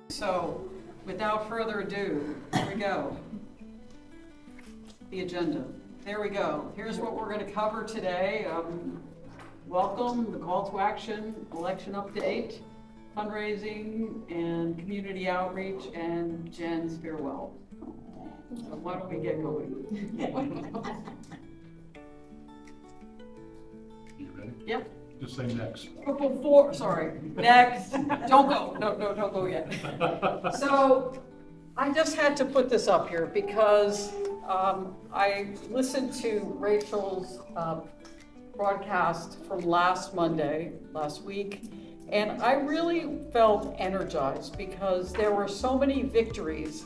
So, without further ado, here we go. The agenda. There we go. Here's what we're going to cover today. Welcome, the call to action, election update, fundraising, and community outreach, and Jen's farewell. So why don't we get going? You ready? Yep. Just say next. Next. Don't go. No, don't go yet. So I just had to put this up here because I listened to Rachel's broadcast from last week, and I really felt energized because there were so many victories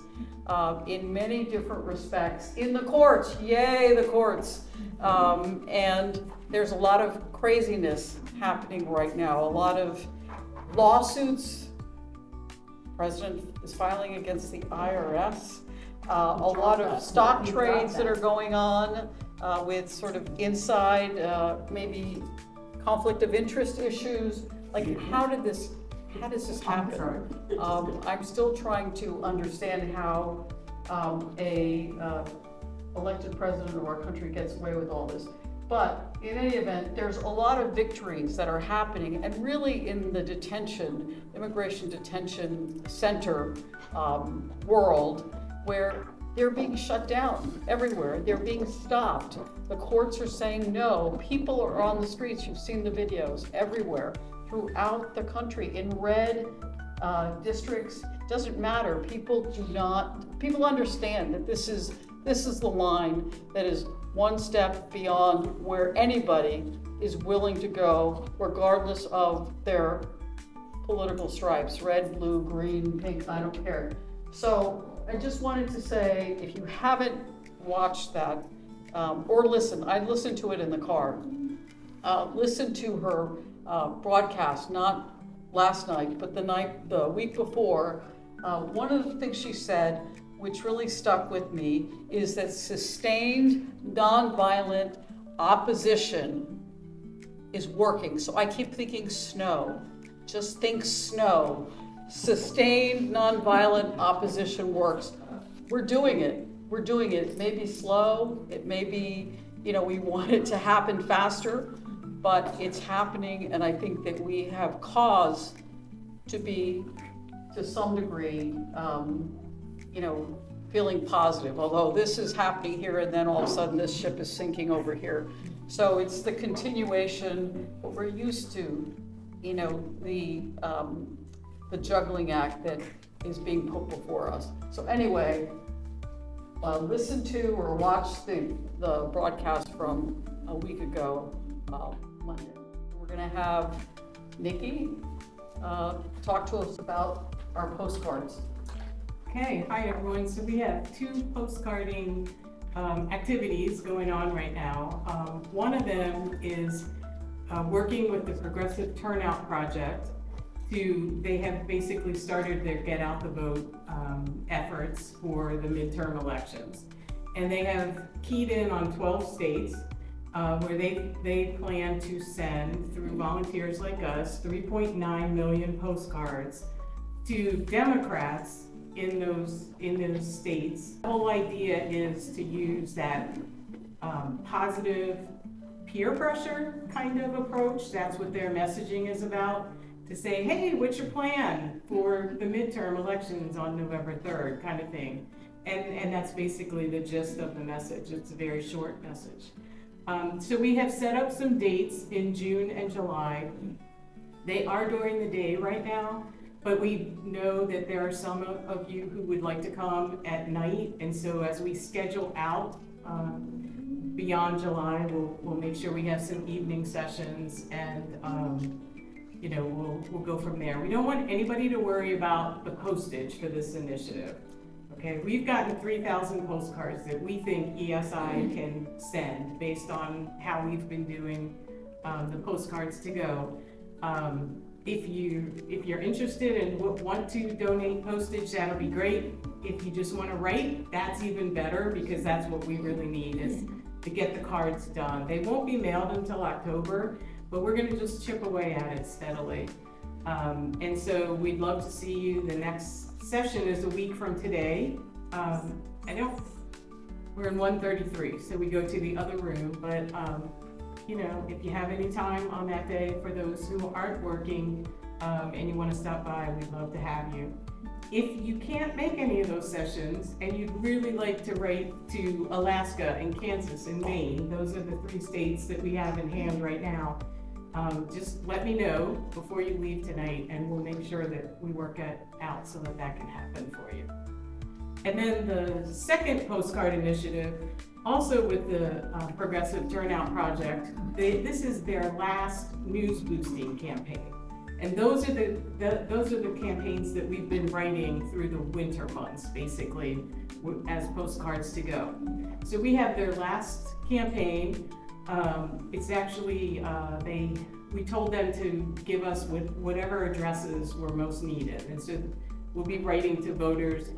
in many different respects in the courts. Yay, the courts. And there's a lot of craziness happening right now, a lot of lawsuits. President is filing against the IRS, a lot of stock trades that are going on with sort of inside, maybe conflict of interest issues. Like, how does this happen? I'm still trying to understand how a elected president of our country gets away with all this. But in any event, there's a lot of victories that are happening, and really in the immigration detention center world, where they're being shut down everywhere. They're being stopped. The courts are saying no. People are on the streets. You've seen the videos everywhere throughout the country in red districts. Doesn't matter. People understand that this is the line that is one step beyond where anybody is willing to go, regardless of their political stripes, red, blue, green, pink, I don't care. So I just wanted to say, if you haven't watched that, or I listened to it in the car, listen to her broadcast, not last night, but the week before. One of the things she said, which really stuck with me, is that sustained nonviolent opposition is working. So I keep thinking snow. Just think snow. Sustained nonviolent opposition works. We're doing it. It may be slow. It may be, we want it to happen faster, but it's happening. And I think that we have cause to be, to some degree, feeling positive, although this is happening here and then all of a sudden this ship is sinking over here. So it's the continuation, what we're used to, the juggling act that is being put before us. So anyway, listen to or watch the broadcast from a week ago, Monday. We're gonna have Nikki talk to us about our postcards. Okay, hi everyone. So we have two postcarding activities going on right now. One of them is working with the Progressive Turnout Project. They have basically started their Get Out the Vote efforts for the midterm elections. And they have keyed in on 12 states where they plan to send, through volunteers like us, 3.9 million postcards to Democrats in those states. The whole idea is to use that positive peer pressure kind of approach. That's what their messaging is about. To say, hey, what's your plan for the midterm elections on November 3rd, kind of thing. And that's basically the gist of the message. It's a very short message. So we have set up some dates in June and July. They are during the day right now, but we know that there are some of you who would like to come at night. And so as we schedule out beyond July, we'll make sure we have some evening sessions, and we'll go from there. We don't want anybody to worry about the postage for this initiative. Okay, we've gotten 3,000 postcards that we think ESI can send based on how we've been doing the postcards to go. If you're interested and want to donate postage, that'll be great. If you just want to write, that's even better, because that's what we really need, is to get the cards done. They won't be mailed until October, but we're gonna just chip away at it steadily. And so we'd love to see you. The next session is a week from today. We're in 133, so we go to the other room, but if you have any time on that day, for those who aren't working, and you wanna stop by, we'd love to have you. If you can't make any of those sessions and you'd really like to write to Alaska and Kansas and Maine, those are the 3 states that we have in hand right now, just let me know before you leave tonight and we'll make sure that we work it out so that that can happen for you. And then the second postcard initiative, also with the Progressive Turnout Project, this is their last news boosting campaign. And those are the campaigns that we've been writing through the winter months, basically, as postcards to go. So we have their last campaign. It's actually, we told them to give us whatever addresses were most needed. And so we'll be writing to voters,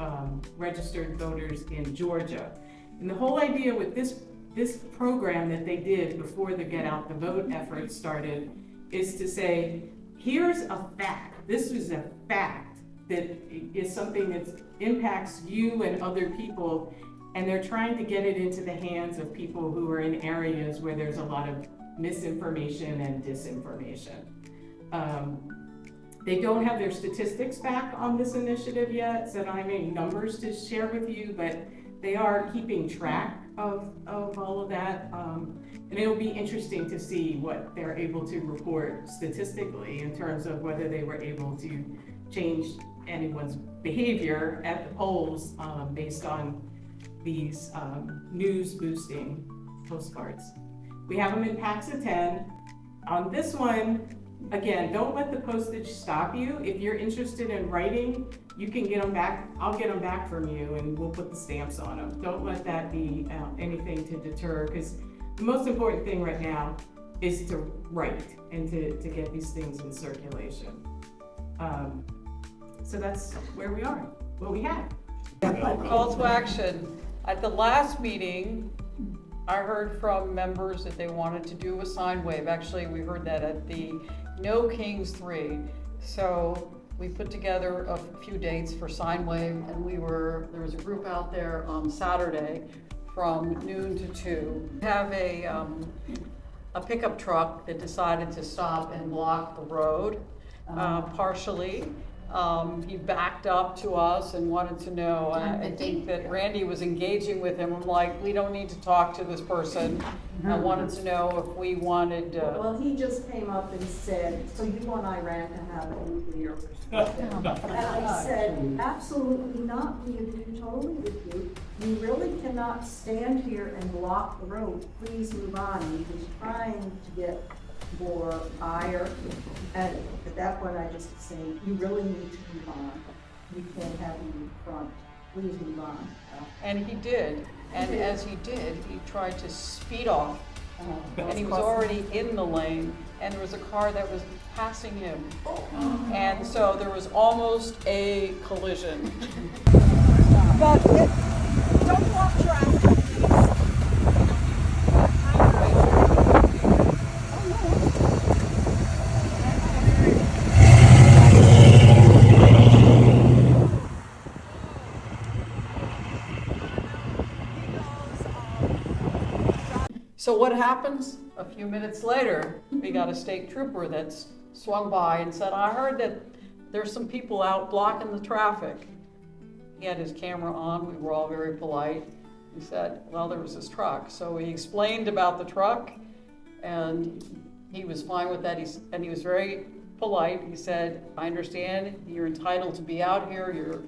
registered voters in Georgia. And the whole idea with this program that they did before the Get Out the Vote effort started is to say, here's a fact. This is a fact that is something that impacts you and other people, and they're trying to get it into the hands of people who are in areas where there's a lot of misinformation and disinformation. They don't have their statistics back on this initiative yet, so I don't have any numbers to share with you, but they are keeping track of all of that. And it'll be interesting to see what they're able to report statistically in terms of whether they were able to change anyone's behavior at the polls based on these news boosting postcards. We have them in packs of 10. On this one, again, don't let the postage stop you. If you're interested in writing, you can get them back. I'll get them back from you and we'll put the stamps on them. Don't let that be anything to deter, because the most important thing right now is to write and to get these things in circulation. So that's where we are, what we have. Call to action. At the last meeting, I heard from members that they wanted to do a sine wave. Actually, we heard that at the No Kings 3. So we put together a few dates for sine wave, and there was a group out there on Saturday from noon to 2. We have a pickup truck that decided to stop and block the road partially. He backed up to us and wanted to know. I think that Randy was engaging with him. I'm like, we don't need to talk to this person. I wanted to know if we wanted. Well, he just came up and said, so you want Iran to have a nuclear perspective? And I said, absolutely not. We agree totally with you. You really cannot stand here and block the road. Please move on. He was trying to get more ire, and at that point I just say, you really need to move on. We can't have you in front. Please move on. And he did. And as he did, he tried to speed off. And he was already in the lane, and there was a car that was passing him. And so there was almost a collision. But don't block traffic. So what happens? A few minutes later, we got a state trooper that's swung by and said, I heard that there's some people out blocking the traffic. He had his camera on. We were all very polite. He said, well, there was this truck. So he explained about the truck, and he was fine with that. And he was very polite. He said, I understand you're entitled to be out here. You're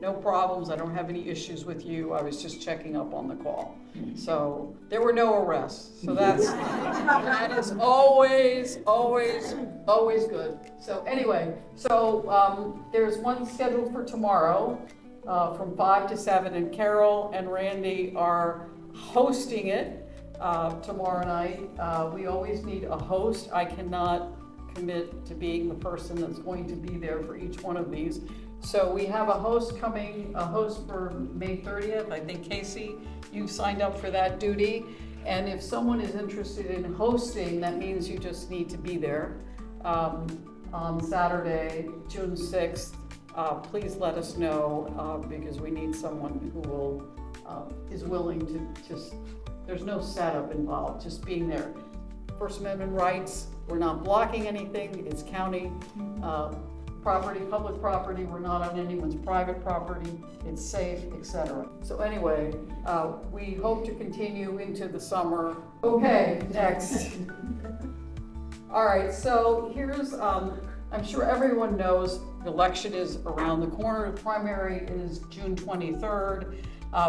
no problems. I don't have any issues with you. I was just checking up on the call. So there were no arrests. So that is always good. So anyway, there's one scheduled for tomorrow from 5 to 7, and Carol and Randy are hosting it tomorrow night. We always need a host. I cannot commit to being the person that's going to be there for each one of these. So we have a host for May 30th. I think Casey, you've signed up for that duty. And if someone is interested in hosting, that means you just need to be there. On Saturday, June 6th, please let us know, because we need someone who will, is willing to just, there's no setup involved, just being there. First Amendment rights, we're not blocking anything, it's county property, public property, we're not on anyone's private property, it's safe, etc. So anyway, we hope to continue into the summer. Okay, next. All right, so here's, I'm sure everyone knows the election is around the corner. The primary is June 23rd.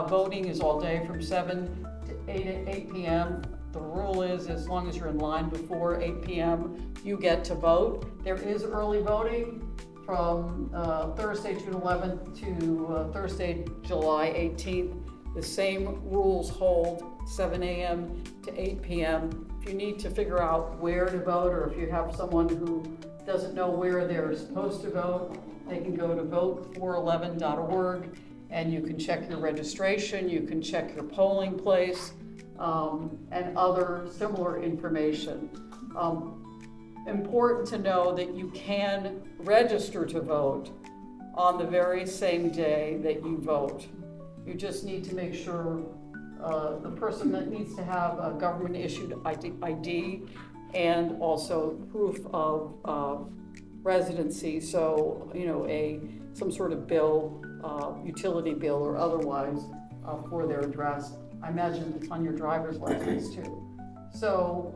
Voting is all day from 7 to 8 p.m. The rule is as long as you're in line before 8 p.m., you get to vote. There is early voting from Thursday, June 11th to Thursday, July 18th. The same rules hold, 7 a.m. to 8 p.m. If you need to figure out where to vote, or if you have someone who doesn't know where they're supposed to vote, they can go to vote411.org and you can check your registration, you can check your polling place, and other similar information. Important to know that you can register to vote on the very same day that you vote. You just need to make sure the person that needs to have a government issued ID and also proof of residency. So, you know, some sort of bill, utility bill or otherwise for their address. I imagine it's on your driver's license too. So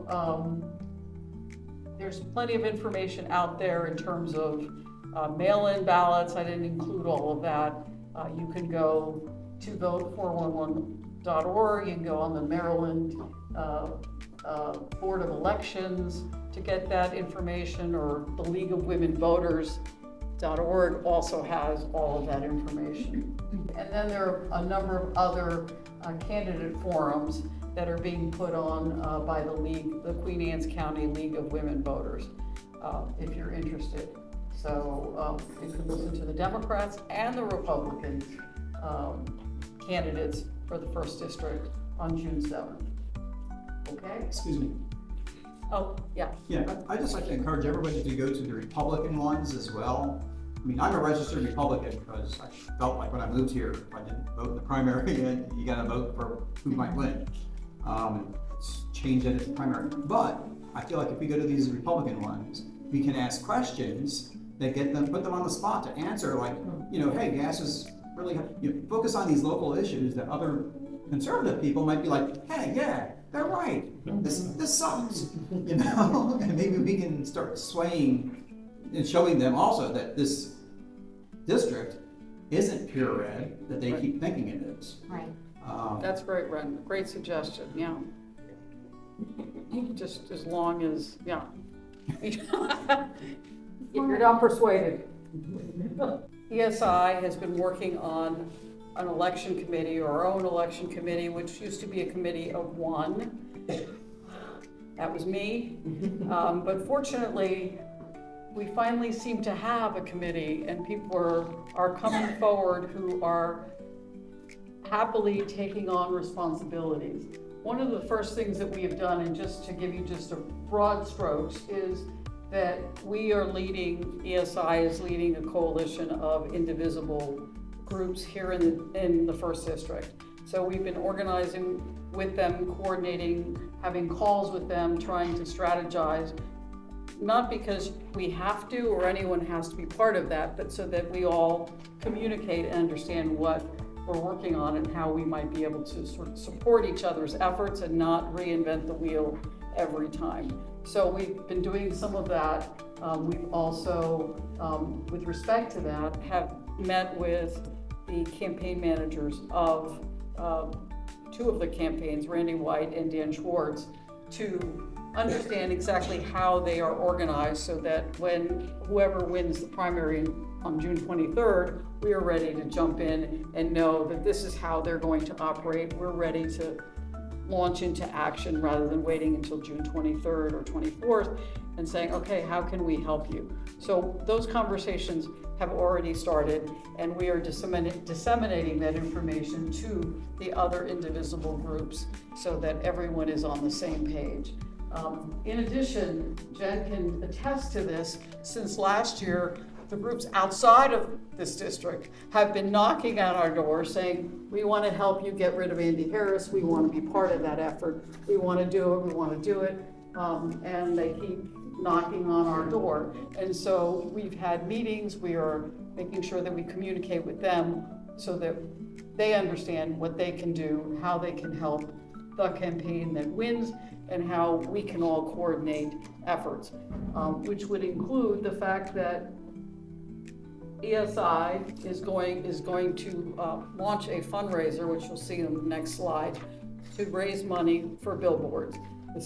there's plenty of information out there in terms of mail-in ballots. I didn't include all of that. You can go to vote411.org. You can go on the Maryland Board of Elections to get that information, or the League of Women Voters.org also has all of that information. And then there are a number of other candidate forums that are being put on by the League, the Queen Anne's County League of Women Voters, if you're interested. So you can listen to the Democrats and the Republican candidates for the first district on June 7th. Okay? Excuse me. Oh, yeah. Yeah, I'd just like to encourage everybody to go to the Republican ones as well. I mean, I'm a registered Republican because I felt like when I moved here, if I didn't vote in the primary, you gotta vote for who might win. It's changed it as the primary. But I feel like if we go to these Republican ones, we can ask questions that put them on the spot to answer, like, you know, hey, gas is really, focus on these local issues that other conservative people might be like, hey, yeah, they're right. This sucks, you know? And maybe we can start swaying and showing them also that this district isn't pure red, that they keep thinking it is. Right. That's great, Ren. Great suggestion, yeah. Just as long as, yeah. If you're not persuaded. ESI has been working on an election committee, or our own election committee, which used to be a committee of one. That was me. But fortunately, we finally seem to have a committee, and people are coming forward who are happily taking on responsibilities. One of the first things that we have done, and just to give you just a broad strokes, is that we are leading, ESI is leading a coalition of indivisible groups here in the first district. So we've been organizing with them, coordinating, having calls with them, trying to strategize, not because we have to or anyone has to be part of that, but so that we all communicate and understand what we're working on and how we might be able to sort of support each other's efforts and not reinvent the wheel every time. So we've been doing some of that. We've also, with respect to that, have met with the campaign managers of two of the campaigns, Randy White and Dan Schwartz, to understand exactly how they are organized so that when whoever wins the primary on June 23rd, we are ready to jump in and know that this is how they're going to operate. We're ready to launch into action rather than waiting until June 23rd or 24th and saying, okay, how can we help you? So those conversations have already started, and we are disseminating that information to the other indivisible groups so that everyone is on the same page. In addition, Jen can attest to this, since last year, the groups outside of this district have been knocking on our door saying, we want to help you get rid of Andy Harris, we want to be part of that effort, we want to do it, we want to do it, and they keep knocking on our door. And so we've had meetings, we are making sure that we communicate with them so that they understand what they can do, how they can help the campaign that wins, and how we can all coordinate efforts, which would include the fact that ESI is going to launch a fundraiser, which you'll see on the next slide, to raise money for billboards. The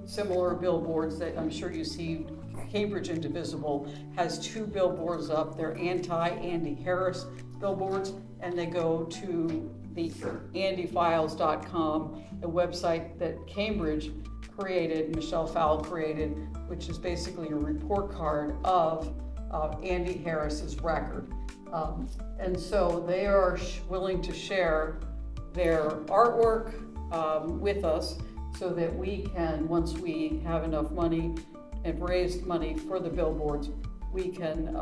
similar billboards that I'm sure you see. Cambridge Indivisible has 2 billboards up. They're anti-Andy Harris billboards, and they go to the andyfiles.com, a website that Cambridge created, Michelle Fowle created, which is basically a report card of Andy Harris's record. And so they are willing to share their artwork with us so that we can, once we have enough money and raised money for the billboards, we can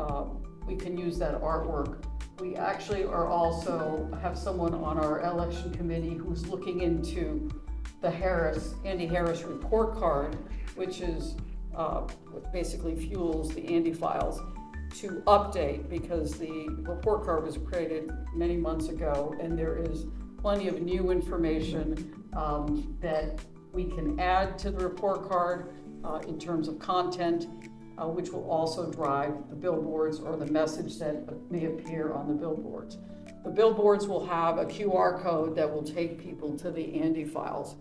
use that artwork. We actually are also have someone on our election committee who's looking into the Andy Harris report card, which is what basically fuels the Andy Files, to update, because the report card was created many months ago, and there is plenty of new information that we can add to the report card in terms of content, which will also drive the billboards or the message that may appear on the billboards. The billboards will have a QR code that will take people to the Andy Files.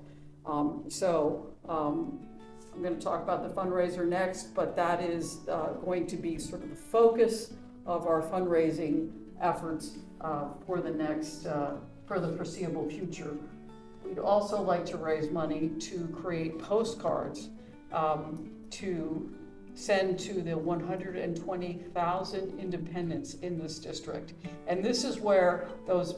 I'm going to talk about the fundraiser next, but that is going to be sort of the focus of our fundraising efforts for the foreseeable future. We'd also like to raise money to create postcards to send to the 120,000 independents in this district. And this is where those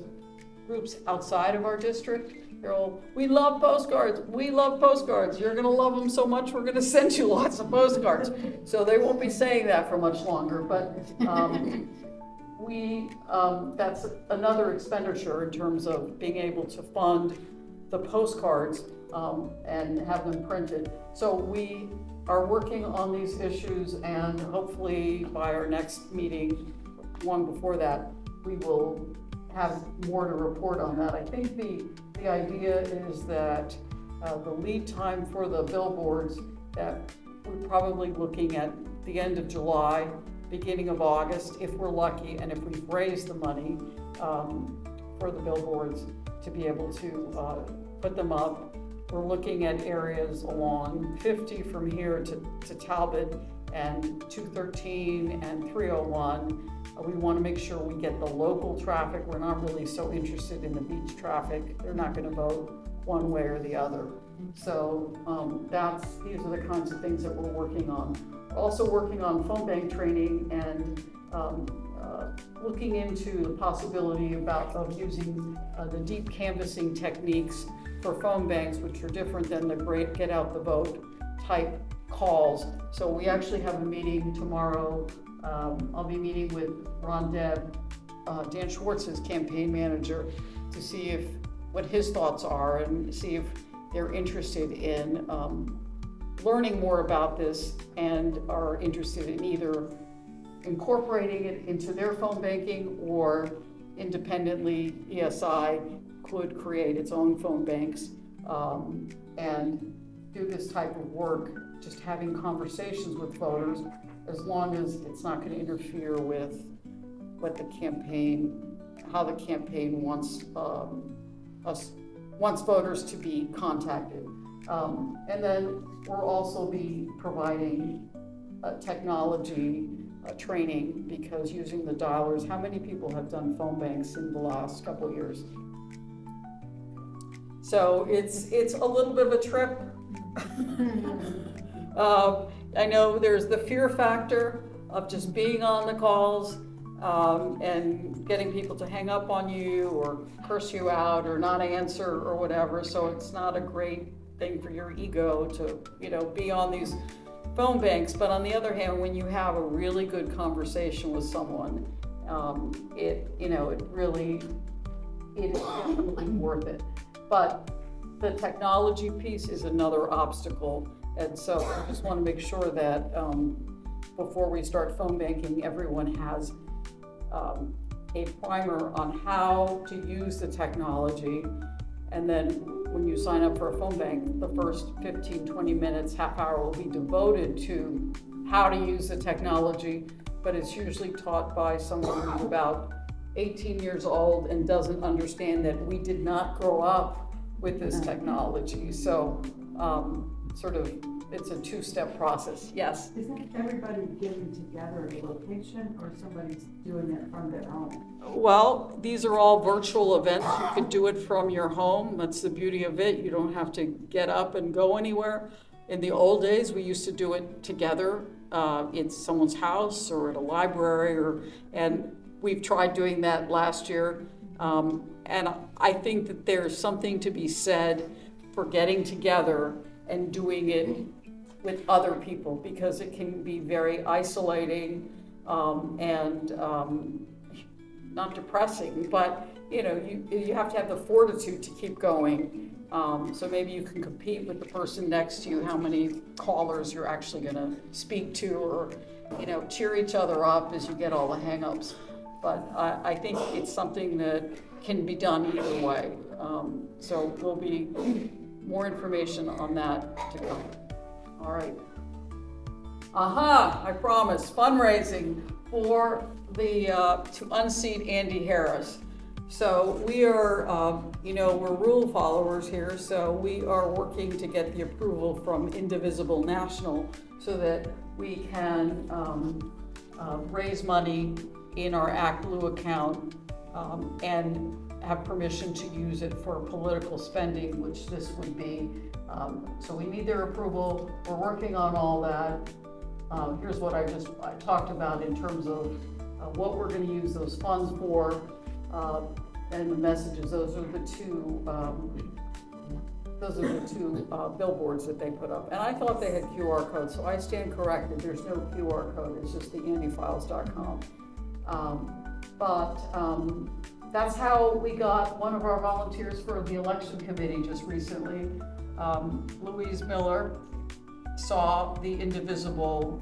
groups outside of our district, they're all, we love postcards, you're gonna love them so much, we're gonna send you lots of postcards. So they won't be saying that for much longer, but that's another expenditure in terms of being able to fund the postcards and have them printed. So we are working on these issues, and hopefully by our next meeting, one before that, we will have more to report on that. I think the idea is that the lead time for the billboards, that we're probably looking at the end of July, beginning of August, if we're lucky, and if we've raised the money for the billboards to be able to put them up. We're looking at areas along 50 from here to Talbot, and 213 and 301. We want to make sure we get the local traffic. We're not really so interested in the beach traffic. They're not going to vote one way or the other. So these are the kinds of things that we're working on. We're also working on phone bank training and looking into the possibility of using the deep canvassing techniques for phone banks, which are different than the great get out the vote type calls. So we actually have a meeting tomorrow. I'll be meeting with Ron Deb, Dan Schwartz's campaign manager, to see what his thoughts are and see if they're interested in learning more about this and are interested in either incorporating it into their phone banking, or independently ESI could create its own phone banks and do this type of work, just having conversations with voters, as long as it's not going to interfere with what how the campaign wants voters to be contacted. And then we'll also be providing technology training, because using the dialers, how many people have done phone banks in the last couple of years? So it's a little bit of a trip. I know there's the fear factor of just being on the calls, and getting people to hang up on you or curse you out or not answer or whatever. So it's not a great thing for your ego to, be on these phone banks. But on the other hand, when you have a really good conversation with someone, it is definitely worth it. But the technology piece is another obstacle. And so I just want to make sure that before we start phone banking, everyone has a primer on how to use the technology. And then when you sign up for a phone bank, the first 15, 20 minutes, half hour will be devoted to how to use the technology. But it's usually taught by someone who's about 18 years old and doesn't understand that we did not grow up with this technology. So it's a two-step process. Yes? Isn't everybody getting together at a location, or somebody's doing it from their home? Well, these are all virtual events. You can do it from your home. That's the beauty of it. You don't have to get up and go anywhere. In the old days, we used to do it together in someone's house or at a library, and we've tried doing that last year. And I think that there's something to be said for getting together and doing it with other people, because it can be very isolating and not depressing, but you have to have the fortitude to keep going. So maybe you can compete with the person next to you, how many callers you're actually going to speak to, or cheer each other up as you get all the hang-ups. But I think it's something that can be done either way. So there'll be more information on that to come. All right. I promise, fundraising for the to unseat Andy Harris. So we are, we're rule followers here, so we are working to get the approval from Indivisible National so that we can raise money in our ActBlue account and have permission to use it for political spending, which this would be. So we need their approval. We're working on all that. Here's what I talked about in terms of what we're going to use those funds for, and the messages. Those are the two billboards that they put up. And I thought they had QR codes, so I stand corrected. There's no QR code. It's just the andyfiles.com. That's how we got one of our volunteers for the election committee just recently. Louise Miller saw the Indivisible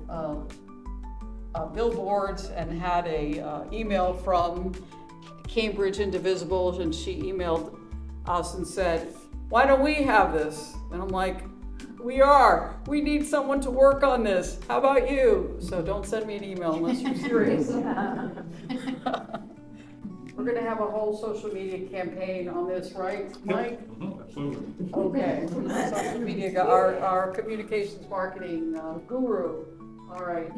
billboards and had a email from Cambridge Indivisible, and she emailed us and said, "Why don't we have this?" And I'm like, we need someone to work on this. How about you? So don't send me an email unless you're serious. We're going to have a whole social media campaign on this, right, Mike? Absolutely. Okay. Social media, our communications marketing guru. All right.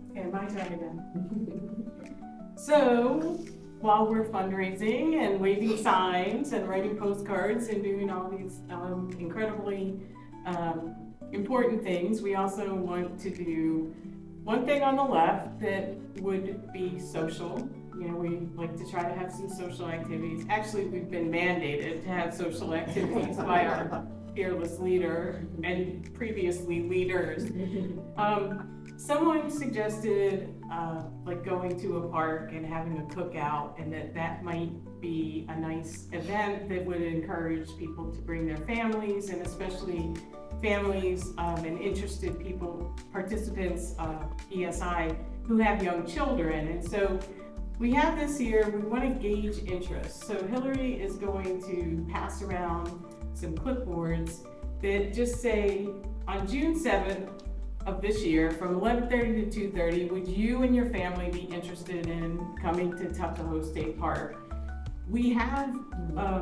Okay, my turn again. So, while we're fundraising and waving signs and writing postcards and doing all these incredibly important things, we also want to do one thing on the left that would be social. We like to try to have some social activities. Actually, we've been mandated to have social activities by our fearless leader and previously leaders. Someone suggested like going to a park and having a cookout, and that might be a nice event that would encourage people to bring their families, and especially families and interested people, participants of ESI who have young children. And so we have this here, we want to gauge interest. So Hillary is going to pass around some clipboards that just say, on June 7th of this year, from 11:30 to 2:30, would you and your family be interested in coming to Tuckahoe State Park? We have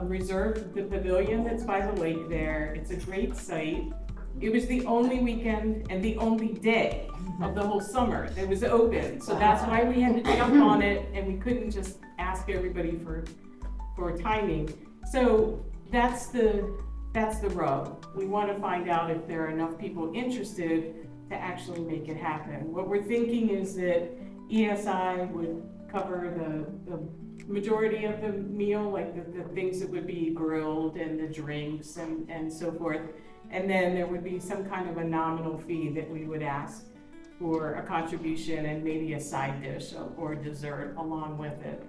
reserved the pavilion that's by the lake there. It's a great site. It was the only weekend and the only day of the whole summer that was open. So that's why we had to jump on it, and we couldn't just ask everybody for for timing. So that's the rub. We want to find out if there are enough people interested to actually make it happen. What we're thinking is that ESI would cover the majority of the meal, like the things that would be grilled and the drinks and so forth. And then there would be some kind of a nominal fee that we would ask for a contribution and maybe a side dish or dessert along with it.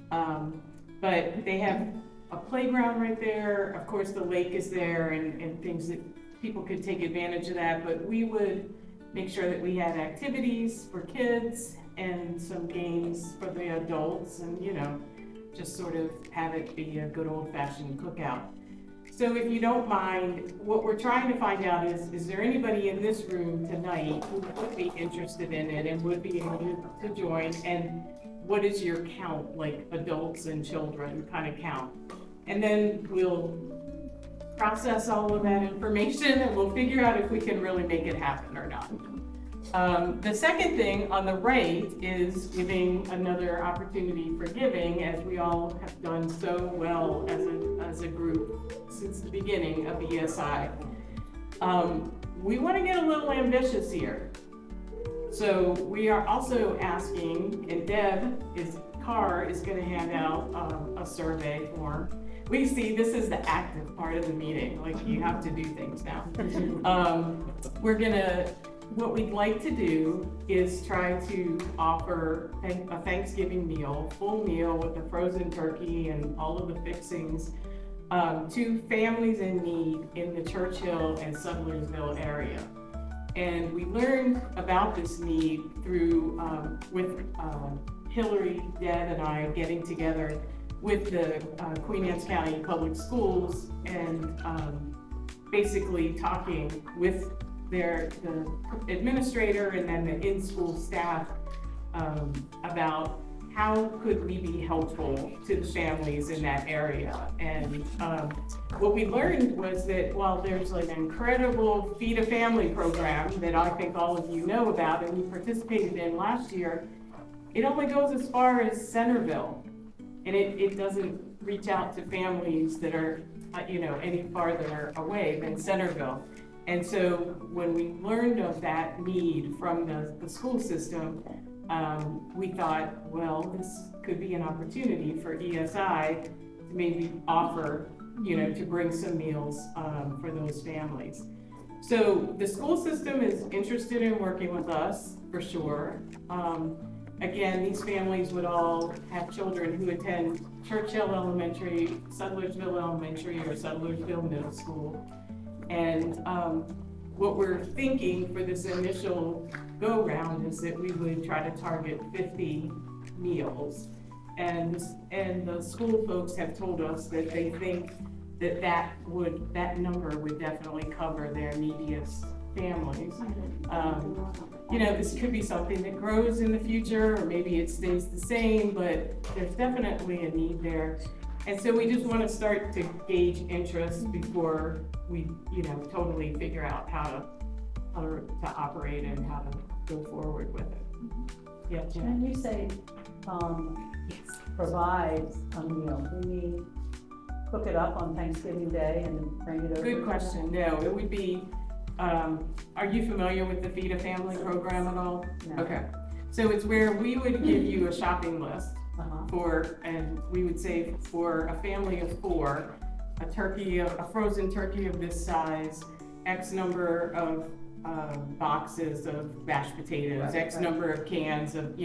But they have a playground right there. Of course, the lake is there and things that people could take advantage of that. But we would make sure that we had activities for kids and some games for the adults and, just sort of have it be a good old-fashioned cookout. So if you don't mind, what we're trying to find out is there anybody in this room tonight who would be interested in it and would be able to join? And what is your count, like adults and children kind of count? And then we'll process all of that information and we'll figure out if we can really make it happen or not. The second thing on the right is giving another opportunity for giving, as we all have done so well as a group since the beginning of ESI. We want to get a little ambitious here. So we are also asking, and Carr is going to hand out a survey form. We see this is the active part of the meeting, like you have to do things now. What we'd like to do is try to offer a Thanksgiving meal, full meal with a frozen turkey and all of the fixings to families in need in the Churchill and Sudlersville area. And we learned about this need through, with Hillary, Deb, and I getting together with the Queen Anne's County Public Schools and basically talking with the administrator and then the in-school staff about how could we be helpful to the families in that area. And what we learned was that while there's an incredible Feed a Family program that I think all of you know about and we participated in last year, it only goes as far as Centerville. And it doesn't reach out to families that are, any farther away than Centerville. And so when we learned of that need from the school system, we thought, well, this could be an opportunity for ESI to maybe offer, to bring some meals for those families. So the school system is interested in working with us, for sure. Again, these families would all have children who attend Churchill Elementary, Sudlersville Elementary, or Sudlersville Middle School. And what we're thinking for this initial go-round is that we would try to target 50 meals. And the school folks have told us that they think that number would definitely cover their neediest families. This could be something that grows in the future, or maybe it stays the same, but there's definitely a need there. And so we just want to start to gauge interest before we, totally figure out how to operate and how to go forward with it. Yeah, Jen? When you say provides a meal, do you mean cook it up on Thanksgiving Day and bring it over? Good question. No, it would be, are you familiar with the Feed a Family program at all? No. Okay. So it's where we would give you a shopping list and we would say for a family of 4, a frozen turkey of this size, X number of boxes of mashed potatoes, X number of cans of,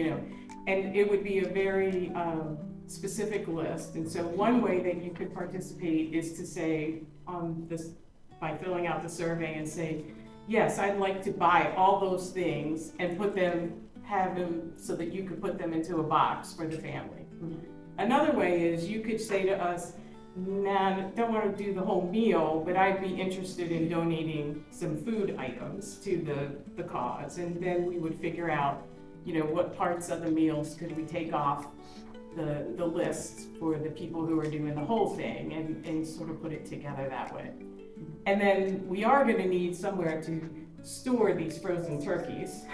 and it would be a very specific list. And so one way that you could participate is to say by filling out the survey and say, yes, I'd like to buy all those things and have them so that you could put them into a box for the family. Mm-hmm. Another way is you could say to us, nah, don't want to do the whole meal, but I'd be interested in donating some food items to the cause. And then we would figure out, what parts of the meals could we take off the list for the people who are doing the whole thing and sort of put it together that way. And then we are going to need somewhere to store these frozen turkeys.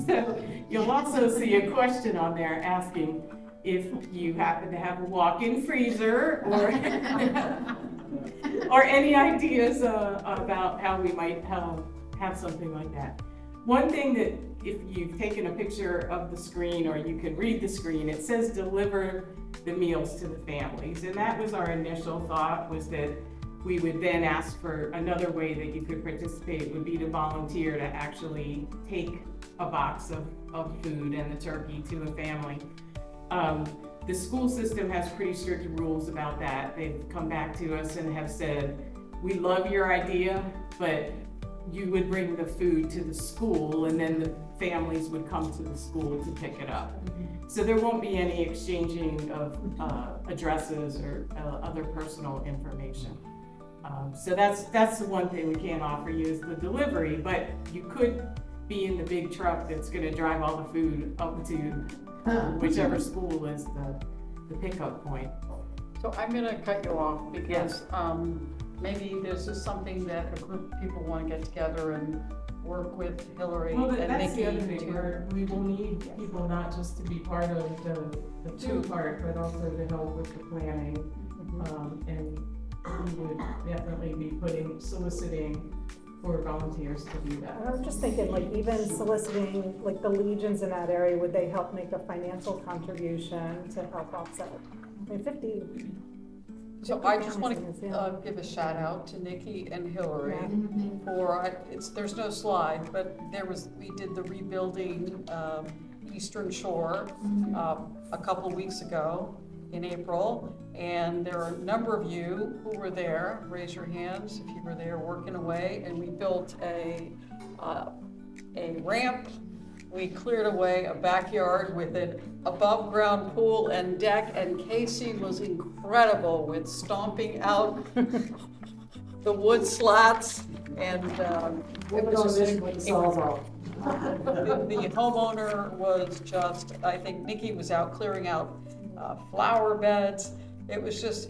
So you'll also see a question on there asking, if you happen to have a walk-in freezer or any ideas about how we might have something like that. One thing that if you've taken a picture of the screen or you can read the screen, it says deliver the meals to the families. And that was our initial thought, was that we would then ask for another way that you could participate would be to volunteer to actually take a box of food and the turkey to a family. The school system has pretty strict rules about that. They've come back to us and have said, we love your idea, but you would bring the food to the school and then the families would come to the school to pick it up. So there won't be any exchanging of addresses or other personal information. So that's the one thing we can't offer you is the delivery, but you could be in the big truck that's gonna drive all the food up to whichever school is the pickup point. So I'm gonna cut you off because maybe this is something that a group of people wanna get together and work with Hillary Well, and that's the Nikki other thing, where we will need people not just to be part of the food part, but also to help with the planning. And we would definitely be soliciting for volunteers to do that. And I was just thinking, like, even soliciting, like, the legions in that area, would they help make a financial contribution to help offset? I mean, 50. So I just want Yeah. to give a shout out to Nikki and Hillary for, there's no slide, but we did the rebuilding Eastern Shore a couple of weeks ago in April, and there are a number of you who were there. Raise your hands if you were there working away, and we built a ramp. We cleared away a backyard with an above-ground pool and deck, and Casey was incredible with stomping out the wood slats, and it was just the homeowner was just, I think Nikki was out clearing out flower beds. It was just.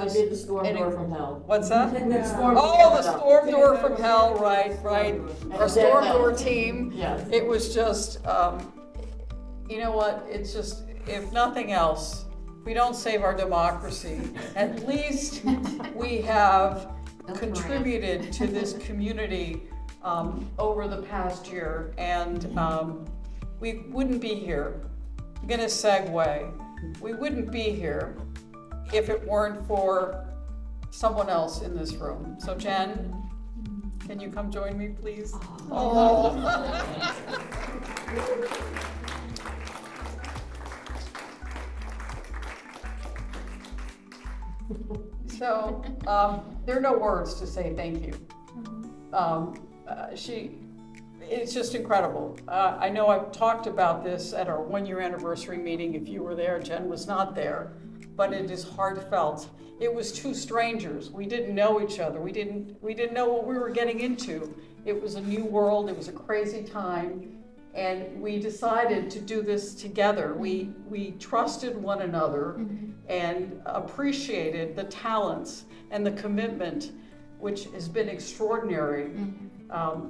I did the storm door from hell. What's that? The storm Oh, the door. storm door from hell, right. Our storm door team. Yes. It was just, you know what, it's just, if nothing else, we don't save our democracy. At least we have contributed to this community over the past year, and we wouldn't be here. I'm gonna segue. We wouldn't be here if it weren't for someone else in this room. So Jen, can you come join me, please? Oh. So, there are no words to say thank you. It's just incredible. I know I've talked about this at our 1-year anniversary meeting. If you were there, Jen was not there, but it is heartfelt. It was two strangers. We didn't know each other. We didn't know what we were getting into. It was a new world. It was a crazy time. And we decided to do this together. We trusted one another and appreciated the talents and the commitment, which has been extraordinary.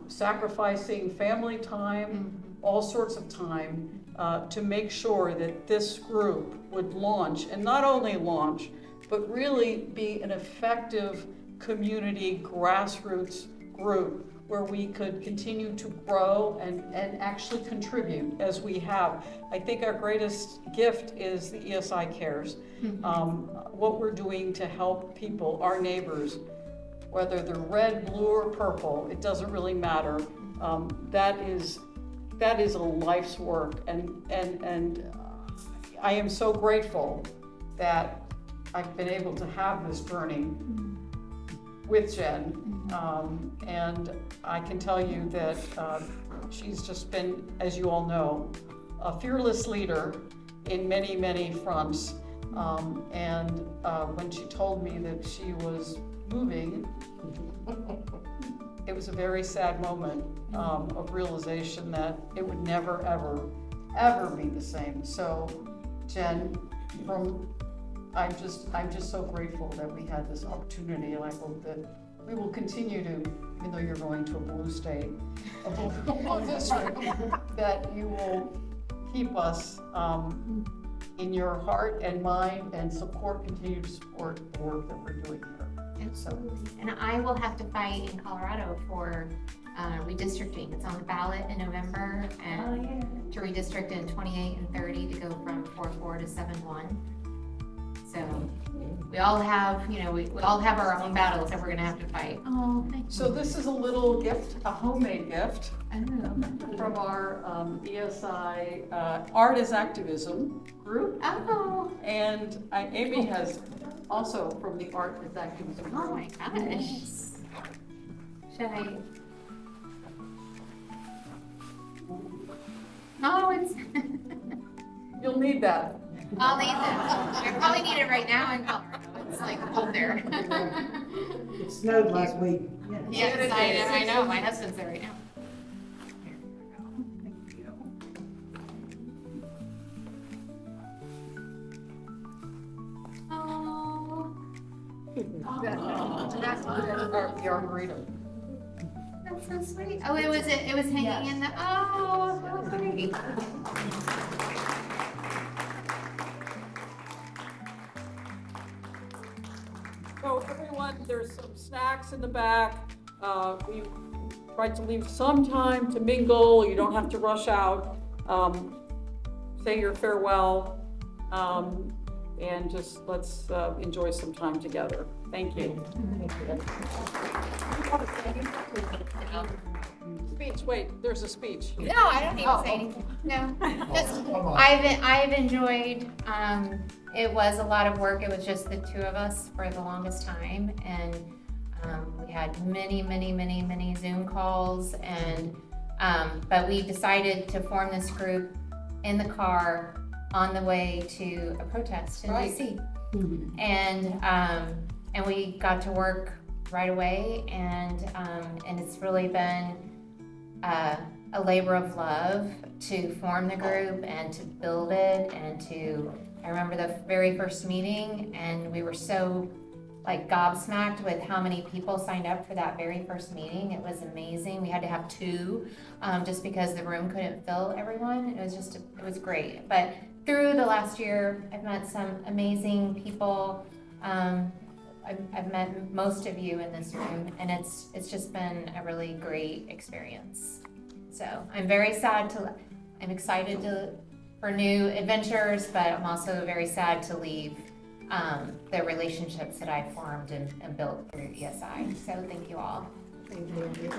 Sacrificing family time, all sorts of time, to make sure that this group would launch, and not only launch, but really be an effective community grassroots group where we could continue to grow and actually contribute as we have. I think our greatest gift is the ESI Cares. What we're doing to help people, our neighbors, whether they're red, blue, or purple, it doesn't really matter. That is a life's work, and I am so grateful that I've been able to have this journey with Jen, and I can tell you that she's just been, as you all know, a fearless leader in many, many fronts. And when she told me that she was moving, it was a very sad moment of realization that it would never, ever be the same. So, Jen, I'm just so grateful that we had this opportunity, and I hope that we will continue to, even though you're going to a blue state, a blue district, that you will keep us in your heart and mind and continue to support the work that we're doing here. Absolutely. And I will have to fight in Colorado for redistricting. It's on the ballot in November, and to redistrict in 28 and 30 to go from 4-4 to 7-1. So we all have, we all have our own battles that we're gonna have to fight. Oh, thank you. So this is a little gift, a homemade gift Oh. from our ESI Art is Activism group. Oh. And Amy has also from the Art is Activism Oh group. my gosh. Should I? Oh, it's. You'll need that. I'll need that. I probably need it right now in Colorado. It's like cold there. It snowed last week. Yes, I know. My husband's there right now. Oh. That's the Arboretum. That's so sweet. Oh, it was hanging in the, oh, so sweet. So everyone, there's some snacks in the back. We tried to leave some time to mingle. You don't have to rush out. Say your farewell. And just let's enjoy some time together. Thank you. Speech, wait, there's a speech. No, I don't need to say anything. No. Just, I've enjoyed, it was a lot of work. It was just the two of us for the longest time. And we had many Zoom calls. And, but we decided to form this group in the car on the way to a protest in DC. And we got to work right away, and it's really been a labor of love to form the group and to build it and to, I remember the very first meeting, and we were so like gobsmacked with how many people signed up for that very first meeting. It was amazing. We had to have 2 just because the room couldn't fill everyone. It was great. But through the last year, I've met some amazing people. I've met most of you in this room, and it's just been a really great experience. So I'm excited for new adventures, but I'm also very sad to leave the relationships that I formed and built through ESI. So thank you all. Thank you.